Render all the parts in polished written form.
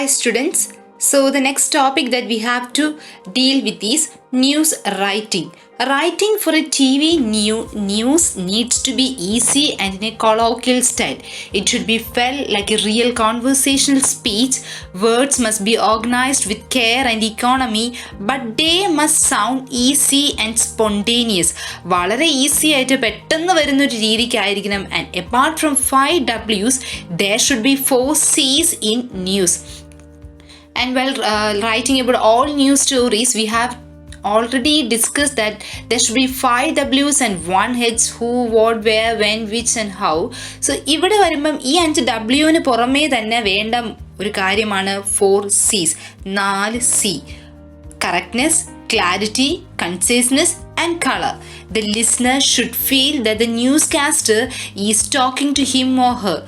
Hi students. So the next topic that we have to deal with is news writing. Writing for a TV news needs to be easy and in a colloquial style. It should be felt like a real conversational speech. Words must be organized with care and economy, but they must sound easy and spontaneous. വളരെ easy ആയിട്ട് പെട്ടെന്ന് വരുന്ന ഒരു രീതിക്കായിരിക്കണം. And apart from 5 W's, there should be 4 C's in news. And while writing about all news stories, we have already discussed that there should be 5 W's and 1 H: who, what, where, when, which and how. So ഇവിടെ വരുമ്പം ഈ 5 W'ന് പുറമേ തന്നെ വേണ്ട ഒരു കാര്യമാണ് 4 C's. 4 C. Correctness, clarity, conciseness and color. The listener should feel that the newscaster is talking to him or her.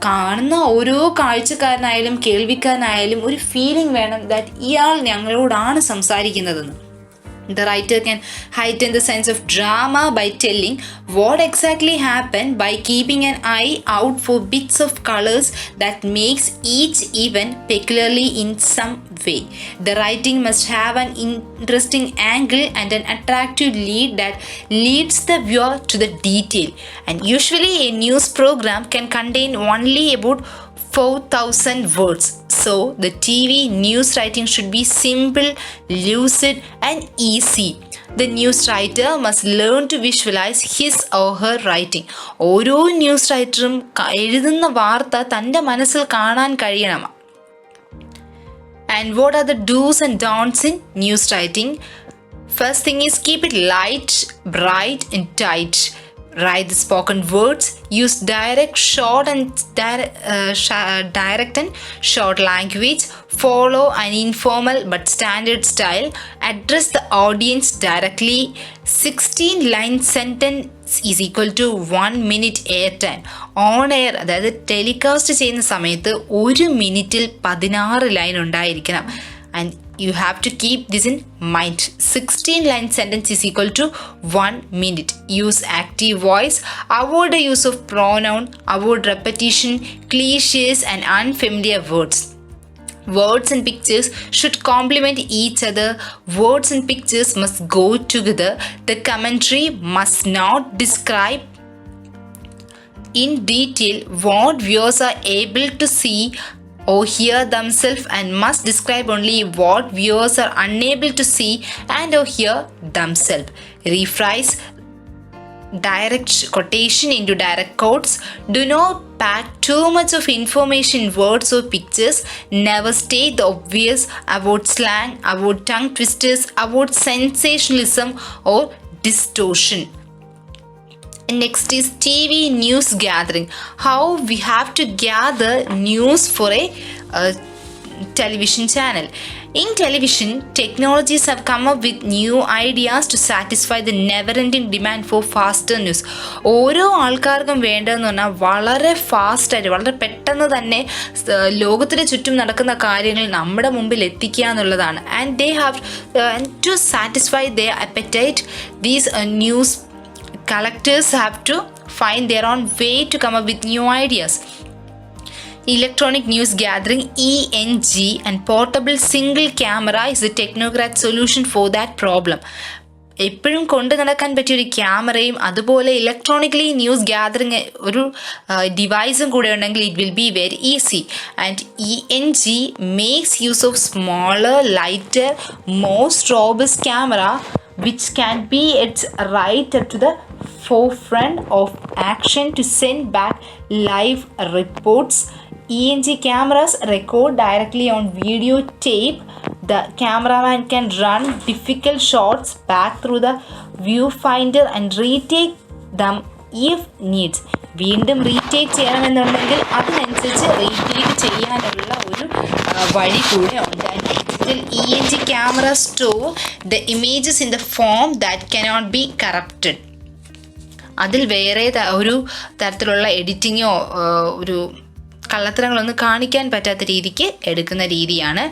കാണുന്ന ഓരോ കാഴ്ചക്കാരനായാലും കേൾവിക്കാരനായാലും ഒരു ഫീലിംഗ് വേണം ദാറ്റ് ഇയാൾ ഞങ്ങളോടാണ് സംസാരിക്കുന്നതെന്ന്. The writer can heighten the sense of drama by telling what exactly happened by keeping an eye out for bits of colors that makes each event peculiarly in some way. The writing must have an interesting angle and an attractive lead that leads the viewer to the detail. And usually a news program can contain only about 4,000 words. So the TV news writing should be simple, lucid and easy. The news writer must learn to visualize his or her writing. ഓരോ news റൈറ്ററും എഴുതുന്ന വാർത്ത തൻ്റെ മനസ്സിൽ കാണാൻ കഴിയണം. And what are the do's and don'ts in news writing? First thing is keep it light, bright and tight. Write the spoken words. Use direct and short language. Follow an informal but standard style. Address the audience directly. 16-line sentence is equal to 1 minute airtime. On air, അതായത് telecast ചെയ്യുന്ന സമയത്ത് 1 മിനിറ്റിൽ 16 line ഉണ്ടായിരിക്കണം. And you have to keep this in mind. 16-line sentence is equal to 1 minute. Use active voice. Avoid the use of pronoun. Avoid repetition, cliches and unfamiliar words. Words and pictures should complement each other. Words and pictures must go together. The commentary must not describe in detail what viewers are able to see or hear themselves and must describe only what viewers are unable to see and or hear themselves. Rephrase direct quotation into direct quotes. Do not pack too much of information in words or pictures. Never state the obvious. Avoid slang, avoid tongue twisters, avoid sensationalism or distortion. Next is TV news gathering. How we have to gather news for a television channel. In television, technologies have come up with new ideas to satisfy the never-ending demand for faster news. ഓരോ ആൾക്കാർക്കും വേണ്ടതെന്ന് പറഞ്ഞാൽ വളരെ ഫാസ്റ്റായിട്ട് വളരെ പെട്ടെന്ന് തന്നെ ലോകത്തിന് ചുറ്റും നടക്കുന്ന കാര്യങ്ങൾ നമ്മുടെ മുമ്പിൽ എത്തിക്കുക എന്നുള്ളതാണ്. And they have to satisfy their appetite. These news collectors have to find their own way to come up with new ideas. Electronic news gathering (ENG) and portable single camera is the technocrat solution for that problem. എപ്പോഴും കൊണ്ടു നടക്കാൻ പറ്റിയൊരു ക്യാമറയും അതുപോലെ electronically news gathering ഒരു ഡിവൈസും കൂടെ ഉണ്ടെങ്കിൽ it will be very easy. And ENG makes use of smaller, lighter, most robust camera which can be its right up to the forefront of action to send back live reports. ENG cameras record directly on video tape. The cameraman can run difficult shots back through the viewfinder and retake them if needs. വീണ്ടും retake ചെയ്യണമെന്നുണ്ടെങ്കിൽ അതിനനുസരിച്ച് retake ചെയ്യാനുള്ള ഒരു വഴി കൂടെ ഉണ്ട്. ENG camera store the images in the form that cannot be corrupted. അതിൽ വേറെ ഒരു തരത്തിലുള്ള എഡിറ്റിങ്ങോ ഒരു കള്ളത്തരങ്ങളൊന്നും കാണിക്കാൻ പറ്റാത്ത രീതിക്ക് എടുക്കുന്ന രീതിയാണ്.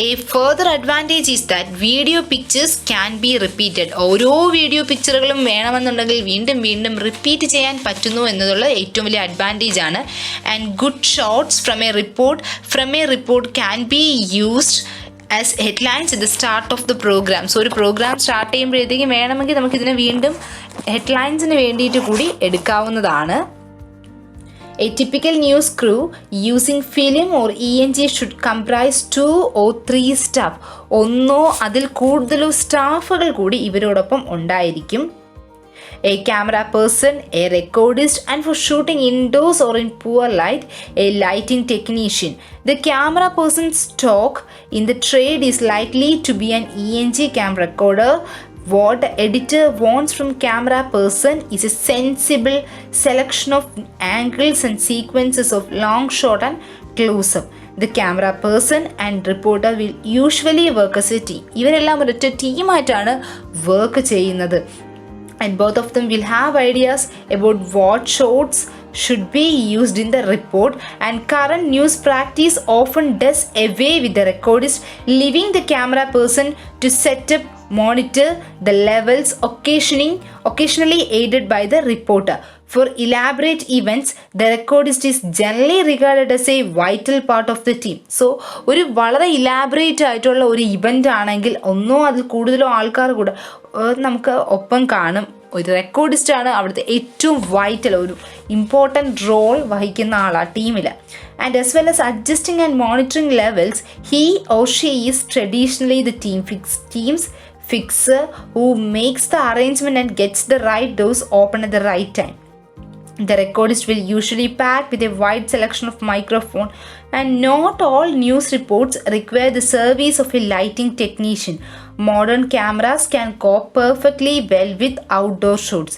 A further advantage is that video pictures can be repeated. ഓരോ വീഡിയോ പിക്ചറുകളും വേണമെന്നുണ്ടെങ്കിൽ വീണ്ടും വീണ്ടും റിപ്പീറ്റ് ചെയ്യാൻ പറ്റുന്നു എന്നതുള്ള ഏറ്റവും വലിയ അഡ്വാൻറ്റേജ് ആണ്. And good shots from a report can be used as headlines at the start of the program. സോ ഒരു പ്രോഗ്രാം സ്റ്റാർട്ട് ചെയ്യുമ്പോഴത്തേക്കും വേണമെങ്കിൽ നമുക്കിതിനെ വീണ്ടും ഹെഡ്ലൈൻസിന് വേണ്ടിയിട്ട് കൂടി എടുക്കാവുന്നതാണ്. A typical news crew using film or ENG should comprise 2 or 3 staff. ഒന്നോ അതിൽ കൂടുതലോ സ്റ്റാഫുകൾ കൂടി ഇവരോടൊപ്പം ഉണ്ടായിരിക്കും. A camera person, a recordist, and for shooting indoors or in poor light, a lighting technician. The camera person's stock in the trade is likely to be an ENG cam recorder. What the editor wants from camera person is a sensible selection of angles and sequences of long shot and close-up. The camera person and reporter will usually work as a team. ഇവരെല്ലാം ഒരൊറ്റ ടീമായിട്ടാണ് work ചെയ്യുന്നത്. And both of them will have ideas about what shots should be used in the report, and current news practice often does away with the recordist, leaving the camera person to set up, monitor the levels, occasionally aided by the reporter. For elaborate events, the recordist is generally regarded as a vital part of the team. So ഒരു വളരെ elaborate ആയിട്ടുള്ള ഒരു event ആണെങ്കിൽ ഒന്നോ അതിൽ കൂടുതലോ ആൾക്കാർ കൂടെ നമുക്ക് ഒപ്പം കാണും. ഒരു റെക്കോർഡിസ്റ്റാണ് അവിടുത്തെ ഏറ്റവും വൈറ്റൽ ഒരു ഇമ്പോർട്ടൻറ്റ് റോൾ വഹിക്കുന്ന ആളാണ് ടീമിൽ. And as well as adjusting and monitoring levels, he or she is traditionally the team's fixer who makes the arrangement and gets the right doors open at the right time. The recordist will usually pack with a wide selection of microphone, and not all news reports require the service of a lighting technician. Modern cameras can cope perfectly well with outdoor shoots.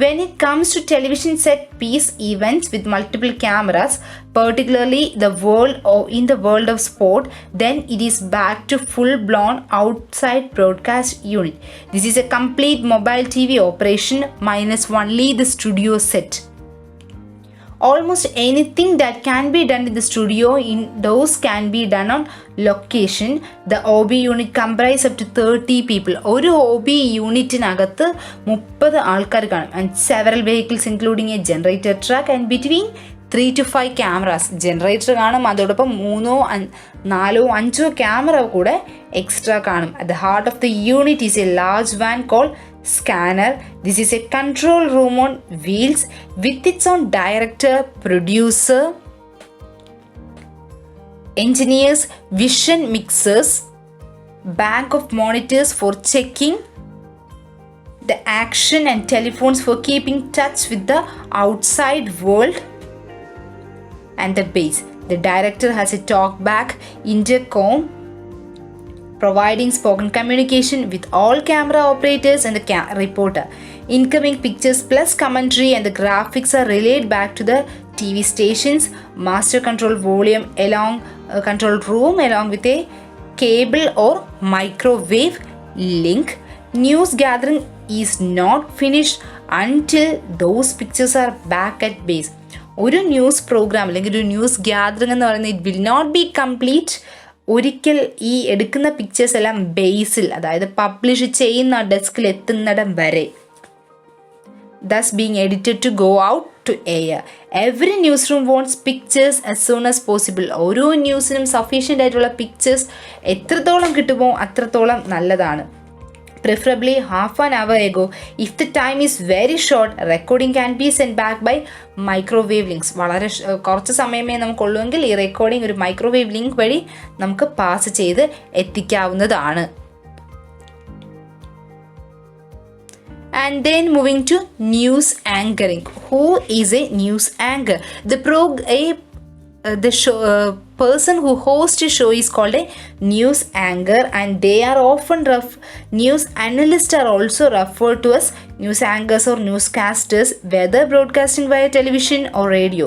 When it comes to television set piece events with multiple cameras, particularly in the world of sport, then it is back to full-blown outside broadcast unit. This is a complete mobile TV operation minus only the studio set. Almost anything that can be done in the studio indoors can be done on location. The OB unit comprises up to 30 people. ഒരു OB യൂണിറ്റിനകത്ത് 30 ആൾക്കാർ കാണും. And several vehicles including a generator truck and between 3 to 5 cameras. Generator കാണും, അതോടൊപ്പം 3, 4, 5 camera കൂടെ extra കാണും. At the heart of the unit is a large van called scanner. This is a control room on wheels with its own director, producer, engineers, vision mixers, bank of monitors for checking the action, and telephones for keeping touch with the outside world, and the base. The director has a talkback intercom providing spoken communication with all camera operators and the reporter. Incoming pictures plus commentary and the graphics are relayed back to the TV stations. Master control volume control room along with a cable or microwave link. News gathering is not finished until those pictures are back at base. ഒരു news program അല്ലെങ്കിൽ ഒരു news gathering എന്ന് പറയുന്നത് it will not be complete ഒരിക്കൽ ഈ എടുക്കുന്ന pictures എല്ലാം ബേസിൽ, അതായത് പബ്ലിഷ് ചെയ്യുന്ന ഡെസ്കിൽ എത്തുന്നിടം വരെ, thus being edited to go out to air. Every newsroom wants pictures as soon as possible. ഓരോ ന്യൂസിനും സഫീഷ്യൻ്റ് ആയിട്ടുള്ള പിക്ചേഴ്സ് എത്രത്തോളം കിട്ടുമോ അത്രത്തോളം നല്ലതാണ്. Preferably half an hour ago. If the time is very short, recording can be sent back by microwave links. വളരെ കുറച്ച് സമയമേ നമുക്കുള്ളൂവെങ്കിൽ ഈ റെക്കോർഡിംഗ് ഒരു മൈക്രോവേവ് ലിങ്ക് വഴി നമുക്ക് പാസ് ചെയ്ത് എത്തിക്കാവുന്നതാണ്. And then moving to news anchoring. Who is a news anchor? The person who hosts a show is called a news anchor, and they are often news analysts are also referred to as news anchors or newscasters, whether broadcasting via television or radio.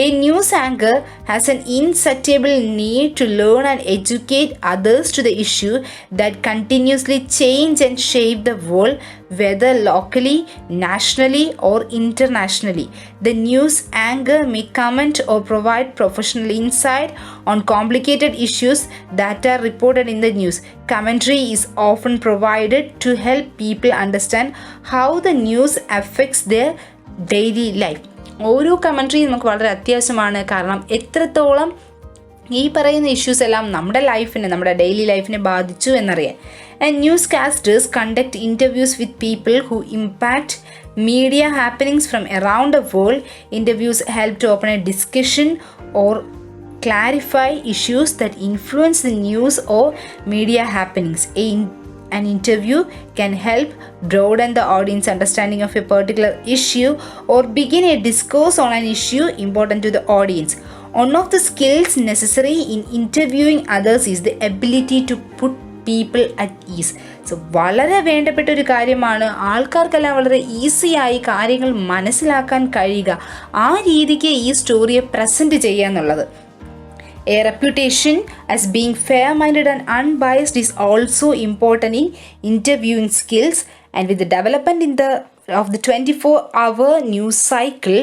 A news anchor has an insatiable need to learn and educate others to the issue that continuously change and shape the world, whether locally, nationally or internationally. The news anchor may comment or provide professional insight on complicated issues that are reported in the news. Commentary is often provided to help people understand how the news affects their daily life. ഓരോ കമൻട്രിയും നമുക്ക് വളരെ അത്യാവശ്യമാണ്. കാരണം എത്രത്തോളം ഈ പറയുന്ന issues എല്ലാം നമ്മുടെ ലൈഫിനെ, നമ്മുടെ ഡെയിലി ലൈഫിനെ ബാധിച്ചു എന്നറിയാൻ. And newscasters conduct interviews with people who impact media happenings from around the world. Interviews help to open a discussion or clarify issues that influence the news or media happenings. An interview can help broaden the audience understanding of a particular issue or begin a discourse on an issue important to the audience. One of the skills necessary in interviewing others is the ability to put people at ease. So വളരെ വേണ്ടപ്പെട്ട ഒരു കാര്യമാണ് ആൾക്കാർക്കെല്ലാം വളരെ ഈസിയായി കാര്യങ്ങൾ മനസ്സിലാക്കാൻ കഴിയുക, ആ രീതിക്ക് ഈ സ്റ്റോറിയെ പ്രസൻറ്റ് ചെയ്യുക എന്നുള്ളത്. A reputation as being fair-minded and unbiased is also important in interviewing skills, and with the development of the 24-hour news cycle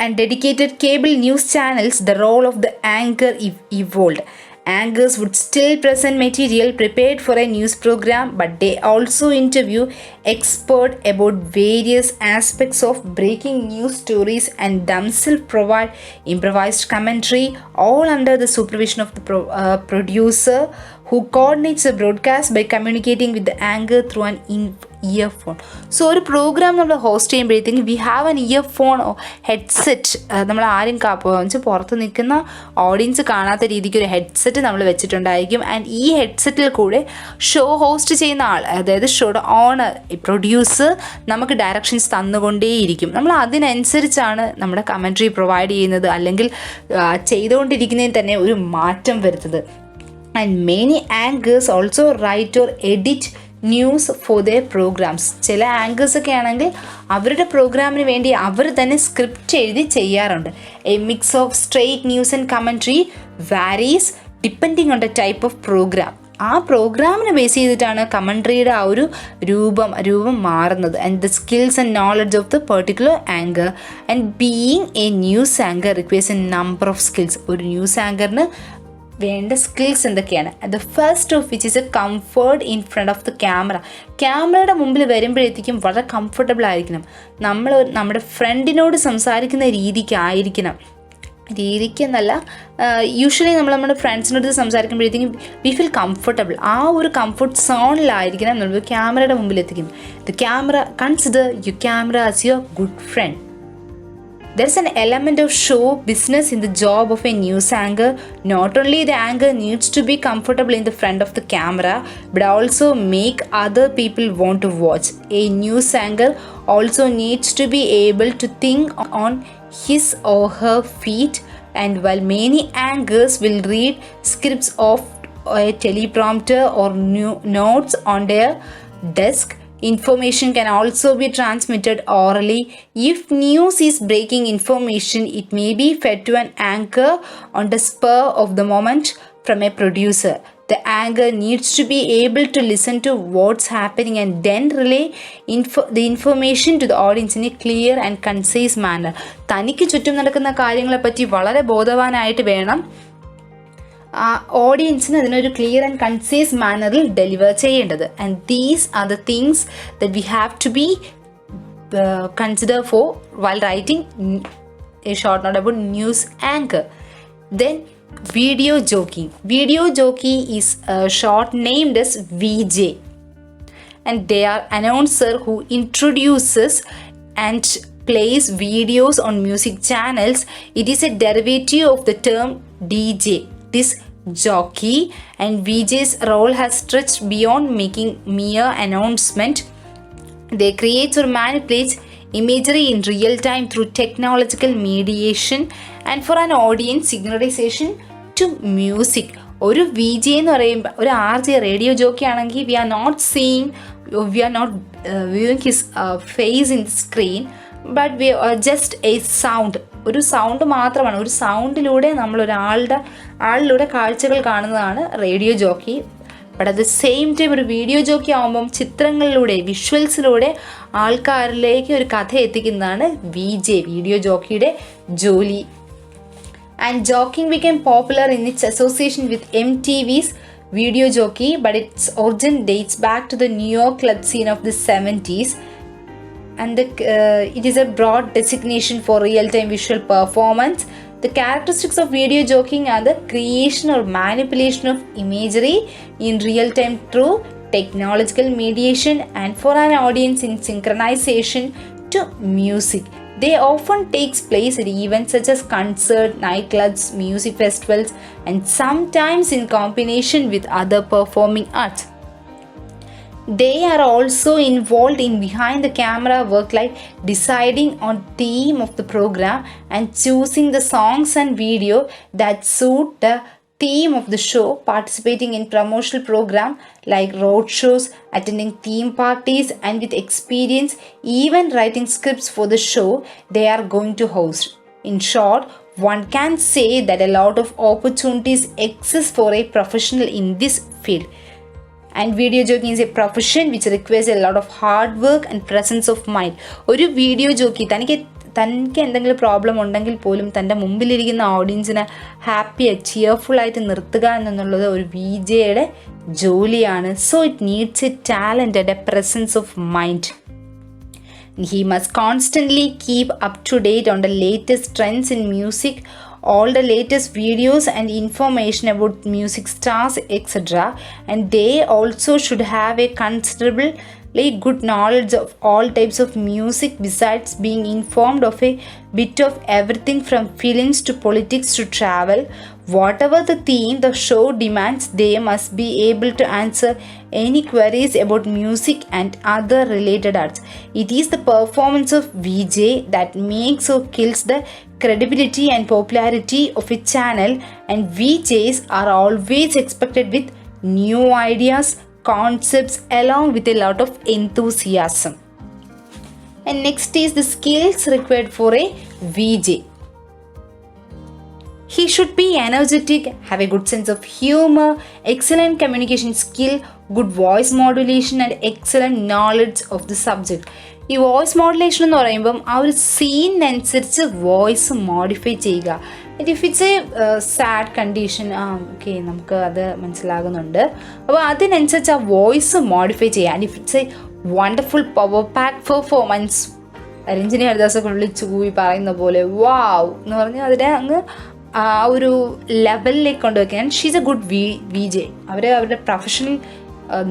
and dedicated cable news channels, the role of the anchor evolved. Anchors would still present material prepared for a news program, but they also interview experts about various aspects of breaking news stories and themselves provide improvised commentary, all under the supervision of the producer, who coordinates the broadcast by communicating with the anchor through an earphone. So ഒരു programme നമ്മൾ host ചെയ്യുമ്പോഴത്തേക്കും we have an earphone headset. നമ്മൾ ആരും പുറത്ത് നിൽക്കുന്ന audience കാണാത്ത രീതിക്ക് ഒരു ഹെഡ്സെറ്റ് നമ്മൾ വെച്ചിട്ടുണ്ടായിരിക്കും. ആൻഡ് ഈ ഹെഡ്സെറ്റിൽ കൂടെ ഷോ ഹോസ്റ്റ് ചെയ്യുന്ന ആൾ, അതായത് ഷോയുടെ ഓണർ, പ്രൊഡ്യൂസർ നമുക്ക് ഡയറക്ഷൻസ് തന്നുകൊണ്ടേയിരിക്കും. നമ്മൾ അതിനനുസരിച്ചാണ് നമ്മുടെ കമൻട്രി പ്രൊവൈഡ് ചെയ്യുന്നത്, അല്ലെങ്കിൽ ചെയ്തുകൊണ്ടിരിക്കുന്നതിൽ തന്നെ ഒരു മാറ്റം വരുത്തുന്നത്. And many anchors also write or edit news for their programs. ചില ആങ്കേഴ്സൊക്കെ ആണെങ്കിൽ അവരുടെ പ്രോഗ്രാമിന് വേണ്ടി അവർ തന്നെ സ്ക്രിപ്റ്റ് എഴുതി ചെയ്യാറുണ്ട്. A mix of straight news and commentary varies depending on the type of program. ആ പ്രോഗ്രാമിനെ ബേസ് ചെയ്തിട്ടാണ് കമൻട്രിയുടെ ആ ഒരു രൂപം മാറുന്നത്. And the skills and knowledge of the particular anchor. And being a news anchor requires a number of skills. ഒരു news ആങ്കറിന് വേണ്ട സ്കിൽസ് എന്തൊക്കെയാണ്? The first of which is a comfort in front of the camera. ക്യാമറയുടെ മുമ്പിൽ വരുമ്പോഴത്തേക്കും വളരെ comfortable ആയിരിക്കണം. നമ്മൾ നമ്മുടെ ഫ്രണ്ടിനോട് സംസാരിക്കുന്ന രീതിക്കെന്നല്ല, യൂഷ്വലി നമ്മൾ നമ്മുടെ ഫ്രണ്ട്സിനോട് സംസാരിക്കുമ്പോഴത്തേക്കും വി ഫീൽ കംഫർട്ടബിൾ. ആ ഒരു കംഫർട്ട് സോണിലായിരിക്കണം നമ്മൾ ക്യാമറയുടെ മുമ്പിൽ എത്തിക്കുന്നത്. The camera, consider your camera as your good friend. There is an element of show business in the job of a news anchor. Not only the anchor needs to be comfortable in the front of the camera, but also make other people want to watch. A news anchor also needs to be able to think on his or her feet, and while many anchors will read scripts off a teleprompter or notes on their desk, information can also be transmitted orally. If news is breaking information, it may be fed to an anchor on the spur of the moment from a producer. The anchor needs to be able to listen to what's happening and then relay the information to the audience in a clear and concise manner. തനിക്ക് ചുറ്റും നടക്കുന്ന കാര്യങ്ങളെപ്പറ്റി വളരെ ബോധവാനായിട്ട് വേണം ഓഡിയൻസിന് അതിനൊരു clear and concise മാനറിൽ deliver ചെയ്യേണ്ടത്. And these are the things that we have to be consider for while writing a short note about news anchor. Then video jockeying. Video jockey is short named as VJ, and they are announcer who introduces and plays videos on music channels. It is a derivative of the term DJ. This jockey and VJ's role has stretched beyond making mere announcement. They create or manipulate imagery in real time through technological mediation and for an audience synchronization to music. ഒരു V J എന്ന് പറയുമ്പോൾ ഒരു R J radio jockey ആണെങ്കിൽ we are not viewing his face in screen, but we just a sound, ഒരു sound മാത്രമാണ്. ഒരു സൗണ്ടിലൂടെ നമ്മൾ ആളിലൂടെ കാഴ്ചകൾ കാണുന്നതാണ് radio jockey. But at the same time ഒരു വീഡിയോ ജോക്കി ആകുമ്പം ചിത്രങ്ങളിലൂടെ വിഷ്വൽസിലൂടെ ആൾക്കാരിലേക്ക് ഒരു കഥ എത്തിക്കുന്നതാണ് വീഡിയോ ജോക്കിയുടെ ജോലി. And jockeying became popular in its association with MTV's Video Jockey, but its origin dates back to the New York club scene of the 70s. And it is a broad designation for real-time visual performance. The characteristics of video jockeying are the creation or manipulation of imagery in real time through technological mediation and for an audience in synchronization to music. They often takes place at events such as concerts, nightclubs, music festivals, and sometimes in combination with other performing arts. They are also involved in behind the camera work like deciding on theme of the program and choosing the songs and video that suit the theme of the show, participating in promotional program like road shows, attending theme parties, and with experience even writing scripts for the show they are going to host. In short, one can say that a lot of opportunities exist for a professional in this field. And video jockeying is a profession which requires a lot of hard work and presence of mind. ഒരു video jockey തനിക്ക് എന്തെങ്കിലും problem ഉണ്ടെങ്കിൽ പോലും തൻ്റെ മുമ്പിലിരിക്കുന്ന ഓഡിയൻസിനെ ചിയർഫുള്ളായിട്ട് നിർത്തുക എന്നുള്ളത് ഒരു വിജയുടെ ജോലിയാണ്. So it needs a talent and a presence of mind. He must constantly keep up to date on the latest trends in music, all the latest videos and information about music stars, etc. And they also should have a considerable good knowledge of all types of music besides being informed of a bit of everything from films to politics to travel. Whatever the theme the show demands, they must be able to answer any queries about music and other related arts. It is the performance of VJ that makes or kills the credibility and popularity of a channel, and VJs are always expected with new ideas, concepts along with a lot of enthusiasm. And next is the skills required for a VJ. He should be energetic, have a good sense of humor, excellent communication skill, good voice modulation and excellent knowledge of the subject. ഈ voice modulation എന്ന് പറയുമ്പം ആ ഒരു സീനിനനുസരിച്ച് voice modify ചെയ്യുക. If it's a sad condition okay നമുക്ക് അത് മനസ്സിലാകുന്നുണ്ട്. അപ്പോൾ അതിനനുസരിച്ച് ആ വോയിസ് മോഡിഫൈ ചെയ്യുക. And if it's a wonderful power pack performance, Ranjini ഹരിദാസൊക്കെ വിളിച്ചു കൂവി പറയുന്ന പോലെ വാവ് എന്ന് പറഞ്ഞാൽ അതിനെ അങ്ങ് ആ ഒരു ലെവലിലേക്ക് കൊണ്ടുവയ്ക്കാൻ ഷീസ് എ ഗുഡ് VJ. അവരുടെ പ്രൊഫഷണൽ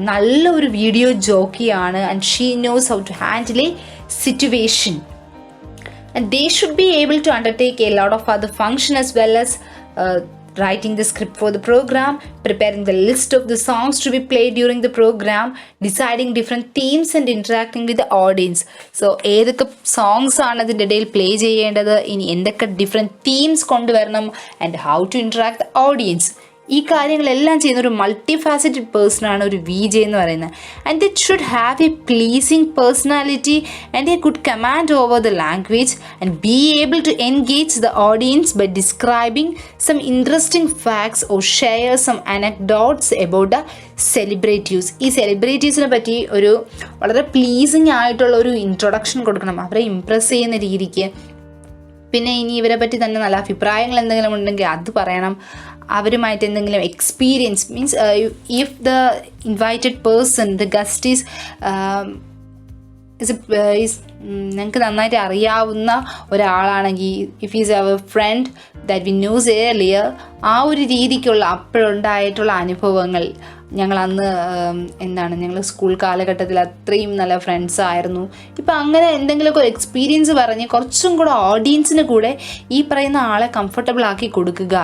നല്ലൊരു വീഡിയോ ജോക്കിയാണ്. And she knows how to handle a situation. And they should be able to undertake a lot of other function as well as writing the script for the program, preparing the list of the songs to be played during the program, deciding different themes and interacting with the audience. So ഏതൊക്കെ songs ആണ് അതിൻ്റെ ഇടയിൽ play ചെയ്യേണ്ടത്, ഇനി എന്തൊക്കെ different themes കൊണ്ടുവരണം, and how to interact the audience. ഈ കാര്യങ്ങളെല്ലാം ചെയ്യുന്ന ഒരു മൾട്ടി ഫാസറ്റഡ് പേഴ്സണാണ് ഒരു VJ എന്ന് പറയുന്നത്. And it should have a pleasing personality and a good command over the language and be able to engage the audience by describing some interesting facts or share some anecdotes about the celebrities. ഈ സെലിബ്രിറ്റീസിനെ പറ്റി ഒരു വളരെ pleasing ആയിട്ടുള്ള ഒരു introduction കൊടുക്കണം, അവരെ Impress ചെയ്യുന്ന രീതിക്ക്. പിന്നെ ഇനി ഇവരെ പറ്റി തന്നെ നല്ല അഭിപ്രായങ്ങൾ എന്തെങ്കിലും ഉണ്ടെങ്കിൽ അത് പറയണം. അവരുമായിട്ട് എന്തെങ്കിലും experience means if the invited person the guest is ഞങ്ങൾക്ക് നന്നായിട്ട് അറിയാവുന്ന ഒരാളാണെങ്കിൽ, if is our friend that we news earlier, ആ ഒരു രീതിക്കുള്ള അപ്പോഴുണ്ടായിട്ടുള്ള അനുഭവങ്ങൾ, ഞങ്ങൾ അന്ന് ഞങ്ങൾ സ്കൂൾ കാലഘട്ടത്തിൽ അത്രയും നല്ല ഫ്രണ്ട്സ് ആയിരുന്നു, ഇപ്പം അങ്ങനെ എന്തെങ്കിലുമൊക്കെ ഒരു എക്സ്പീരിയൻസ് പറഞ്ഞ് കുറച്ചും കൂടെ ഓഡിയൻസിന് കൂടെ ഈ പറയുന്ന ആളെ കംഫർട്ടബിൾ ആക്കി കൊടുക്കുക.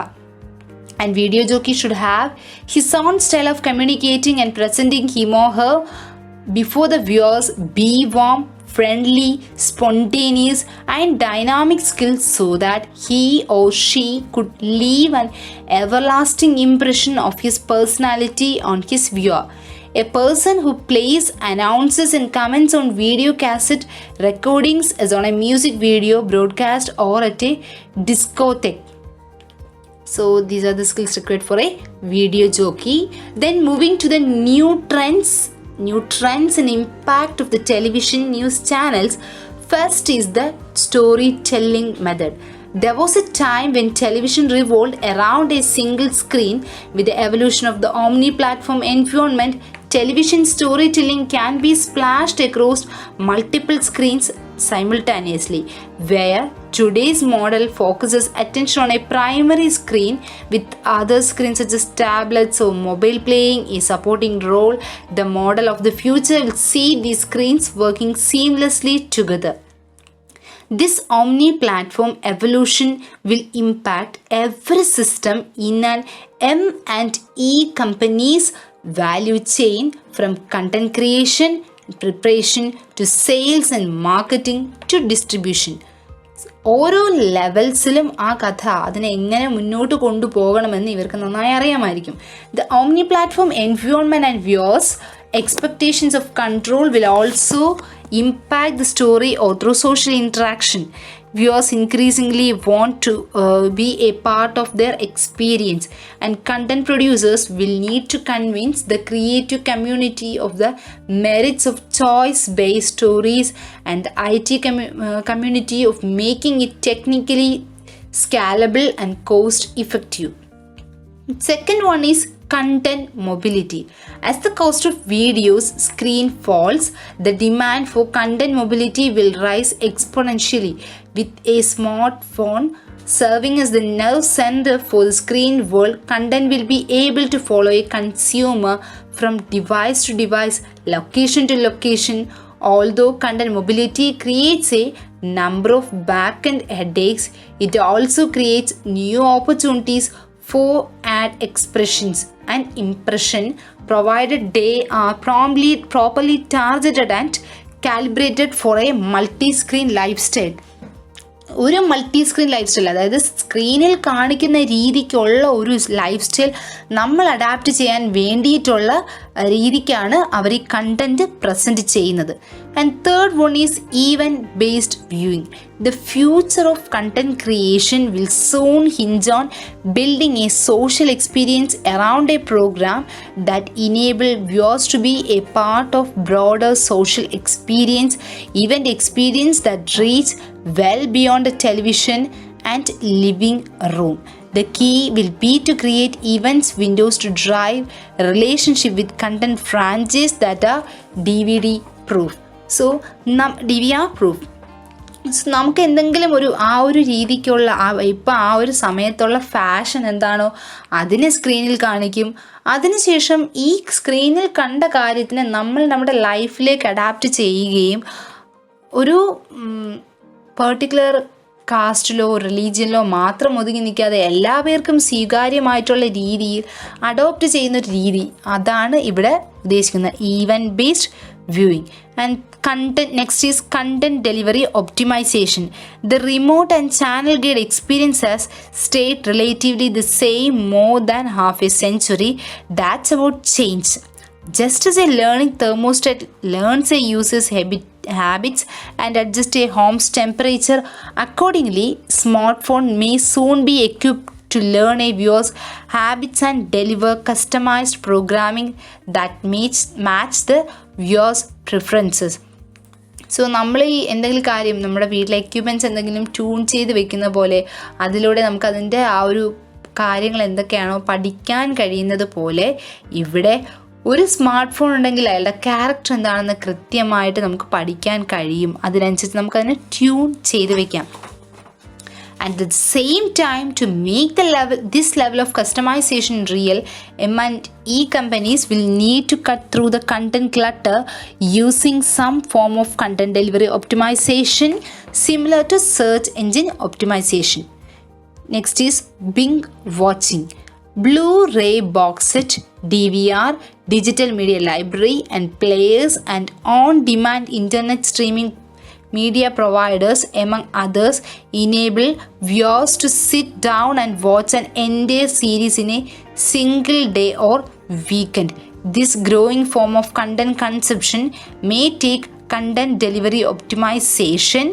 And video jockey should have his own style of communicating and presenting him or her before the viewers. Be warm, friendly, spontaneous and dynamic skills so that he or she could leave an everlasting impression of his personality on his viewer. A person who plays, announces and comments on video cassette recordings as on a music video broadcast or at a discotheque. So these are the skills required for a video jockey. Then moving to the new trends and impact of the television news channels. First is the storytelling method. There was a time when television revolved around a single screen. With the evolution of the omni-platform environment, television storytelling can be splashed across multiple screens simultaneously, where today's model focuses attention on a primary screen with other screens such as tablets or mobile playing a supporting role. The model of the future will see these screens working seamlessly together. This omni-platform evolution will impact every system in an M&E company's value chain, from content creation, preparation to sales and marketing to distribution. ഓരോ ലെവൽസിലും ആ കഥ അതിനെ എങ്ങനെ മുന്നോട്ട് കൊണ്ടുപോകണമെന്ന് ഇവർക്ക് നന്നായി അറിയാമായിരിക്കും. The omni platform environment and viewers expectations of control will also impact the story or through social interaction. Viewers increasingly want to be a part of their experience, and content producers will need to convince the creative community of the merits of choice-based stories and the IT community of making it technically scalable and cost-effective. Second one is content mobility. As the cost of videos screen falls, the demand for content mobility will rise exponentially. With a smartphone serving as the nerve center for the screen world, content will be able to follow a consumer from device to device, location to location. Although content mobility creates a number of back-end headaches, it also creates new opportunities for ad expressions and impression, provided they are properly targeted and calibrated for a multi-screen lifestyle. ഒരു multi screen life style, അതായത് സ്ക്രീനിൽ കാണിക്കുന്ന രീതിക്കുള്ള ഒരു life style നമ്മൾ adapt ചെയ്യാൻ വേണ്ടിയിട്ടുള്ള രീതിക്കാണ് അവർ ഈ കണ്ടൻറ്റ് പ്രസൻറ്റ് ചെയ്യുന്നത്. And third one is event based viewing. The future of content creation will soon hinge on building a social experience around a program that enable viewers to be a part of broader social experience, event experience that reach well beyond the television and living room. The key will be to create events windows to drive a relationship with content franchises that are DVD proof. So, DVR proof. നമുക്ക് എന്തെങ്കിലും ഒരു രീതിക്കുള്ള ഇപ്പം ആ ഒരു സമയത്തുള്ള fashion എന്താണോ അതിനെ സ്ക്രീനിൽ കാണിക്കും. അതിനുശേഷം ഈ സ്ക്രീനിൽ കണ്ട കാര്യത്തിനെ നമ്മൾ നമ്മുടെ ലൈഫിലേക്ക് അഡാപ്റ്റ് ചെയ്യുകയും ഒരു പെർട്ടിക്കുലർ കാസ്റ്റിലോ റിലീജിയനിലോ മാത്രം ഒതുങ്ങി നിൽക്കാതെ എല്ലാ പേർക്കും സ്വീകാര്യമായിട്ടുള്ള രീതിയിൽ അഡോപ്റ്റ് ചെയ്യുന്നൊരു രീതി, അതാണ് ഇവിടെ ഉദ്ദേശിക്കുന്നത് event based viewing. And content, next is content delivery optimization. The remote and channel guide experience has stayed relatively the same more than half a century. That's about change. Just as a learning thermostat learns a user's habits and adjusts a home's temperature accordingly, smartphone may soon be equipped to learn a viewer's habits and deliver customized programming that match the viewer's preferences. So നമ്മൾ ഈ എന്തെങ്കിലും കാര്യം നമ്മുടെ വീട്ടിലെ equipments എന്തെങ്കിലും tune ചെയ്ത് വെക്കുന്ന പോലെ അതിലൂടെ നമുക്കതിൻ്റെ ആ ഒരു കാര്യങ്ങൾ എന്തൊക്കെയാണോ പഠിക്കാൻ കഴിയുന്നത് പോലെ ഇവിടെ ഒരു സ്മാർട്ട് ഫോൺ ഉണ്ടെങ്കിൽ അയാളുടെ ക്യാരക്ടർ എന്താണെന്ന് കൃത്യമായിട്ട് നമുക്ക് പഠിക്കാൻ കഴിയും. അതിനനുസരിച്ച് നമുക്കതിനെ ട്യൂൺ ചെയ്ത് വെക്കാം. At the same time, to make this level of customization real, M&E companies will need to cut through the content clutter using some form of content delivery optimization similar to search engine optimization. Next is binge watching. Blu-ray box set, DVR, digital media library and players, and on-demand internet streaming media providers, among others, enable viewers to sit down and watch an entire series in a single day or weekend. This growing form of content consumption may take content delivery optimization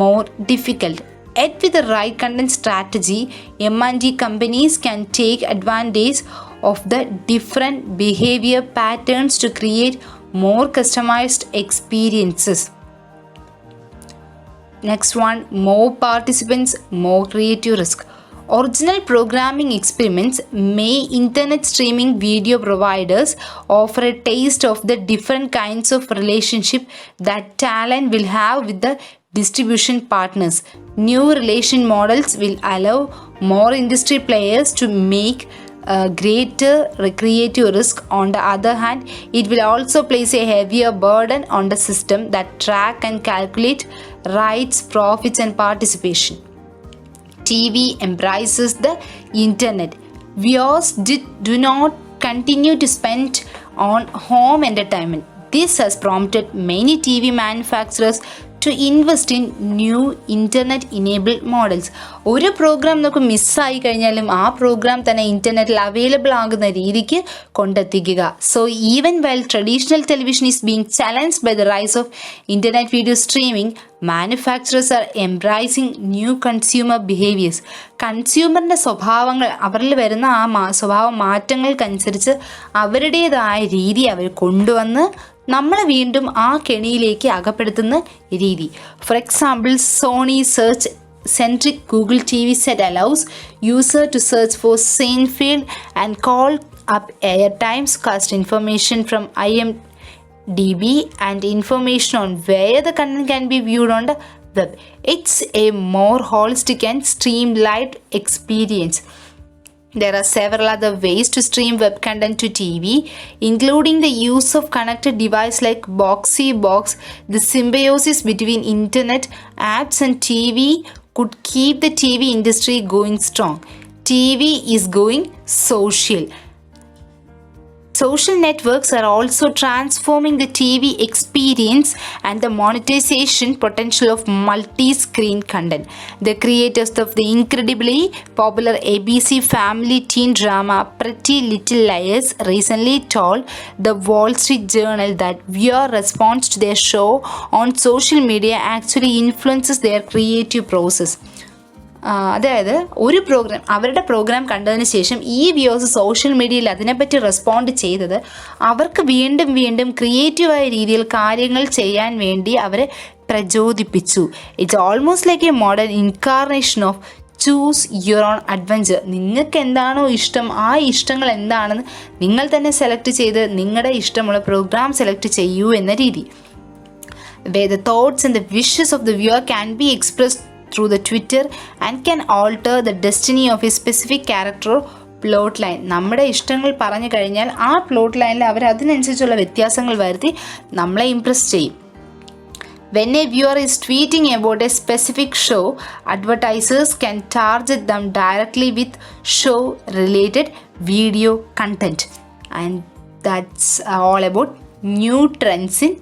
more difficult. Yet with the right content strategy, M&D companies can take advantage of the different behavior patterns to create more customized experiences. Next one, more participants, more creative risk. Original programming experiments may internet streaming video providers offer a taste of the different kinds of relationship that talent will have with the distribution partners. New relation models will allow more industry players to make greater creative risk. On the other hand, it will also place a heavier burden on the system that track and calculate rights, profits and participation. TV embraces the internet. Viewers do not continue to spend on home entertainment. This has prompted many TV manufacturers to invest in new internet enabled models. ഒരു programme നമുക്ക് മിസ്സായി കഴിഞ്ഞാലും ആ programme തന്നെ ഇൻ്റർനെറ്റിൽ available ആകുന്ന രീതിക്ക് കൊണ്ടെത്തിക്കുക. So even well traditional television is being challenged by the rise of internet video streaming, manufacturers are embracing new consumer behaviours. കൺസ്യൂമറിൻ്റെ സ്വഭാവങ്ങൾ, അവരിൽ വരുന്ന ആ സ്വഭാവ മാറ്റങ്ങൾക്കനുസരിച്ച് അവരുടേതായ രീതി അവർ കൊണ്ടുവന്ന് നമ്മളെ വീണ്ടും ആ കെണിയിലേക്ക് അകപ്പെടുത്തുന്ന രീതി. For example, Sony search centric Google TV set allows user to search for Seinfeld and call up airtimes, cast information from IMDb and information on where the content can be viewed on the web. It's a more holistic and streamlined experience. There are several other ways to stream web content to TV, including the use of connected devices like Boxy Box. The symbiosis between internet, apps and TV could keep the TV industry going strong. TV is going social. Social networks are also transforming the TV experience and the monetization potential of multi-screen content. The creators of the incredibly popular ABC family teen drama Pretty Little Liars recently told the Wall Street Journal that viewer response to their show on social media actually influences their creative process. അതായത് ഒരു programme, അവരുടെ programme കണ്ടതിന് ശേഷം ഈ viewers social മീഡിയയിൽ അതിനെപ്പറ്റി respond ചെയ്തത് അവർക്ക് വീണ്ടും വീണ്ടും ക്രിയേറ്റീവായ രീതിയിൽ കാര്യങ്ങൾ ചെയ്യാൻ വേണ്ടി അവരെ പ്രചോദിപ്പിച്ചു. It's almost like a modern incarnation of choose your own adventure. നിങ്ങൾക്ക് എന്താണോ ഇഷ്ടം, ആ ഇഷ്ടങ്ങൾ എന്താണെന്ന് നിങ്ങൾ തന്നെ സെലക്ട് ചെയ്ത് നിങ്ങളുടെ ഇഷ്ടമുള്ള പ്രോഗ്രാം സെലക്ട് ചെയ്യൂ എന്ന രീതി. Where the thoughts and the wishes of the viewer can be expressed through the Twitter and can alter the destiny of a specific character or plot line. നമ്മുടെ ഇഷ്ടങ്ങൾ പറഞ്ഞു കഴിഞ്ഞാൽ ആ പ്ലോട്ട് ലൈനിൽ അവർ അതിനനുസരിച്ചുള്ള വ്യത്യാസങ്ങൾ വരുത്തി നമ്മളെ ഇംപ്രസ് ചെയ്യും. When a viewer is tweeting about a specific show, advertisers can target them directly with show-related video content. And that's all about new trends in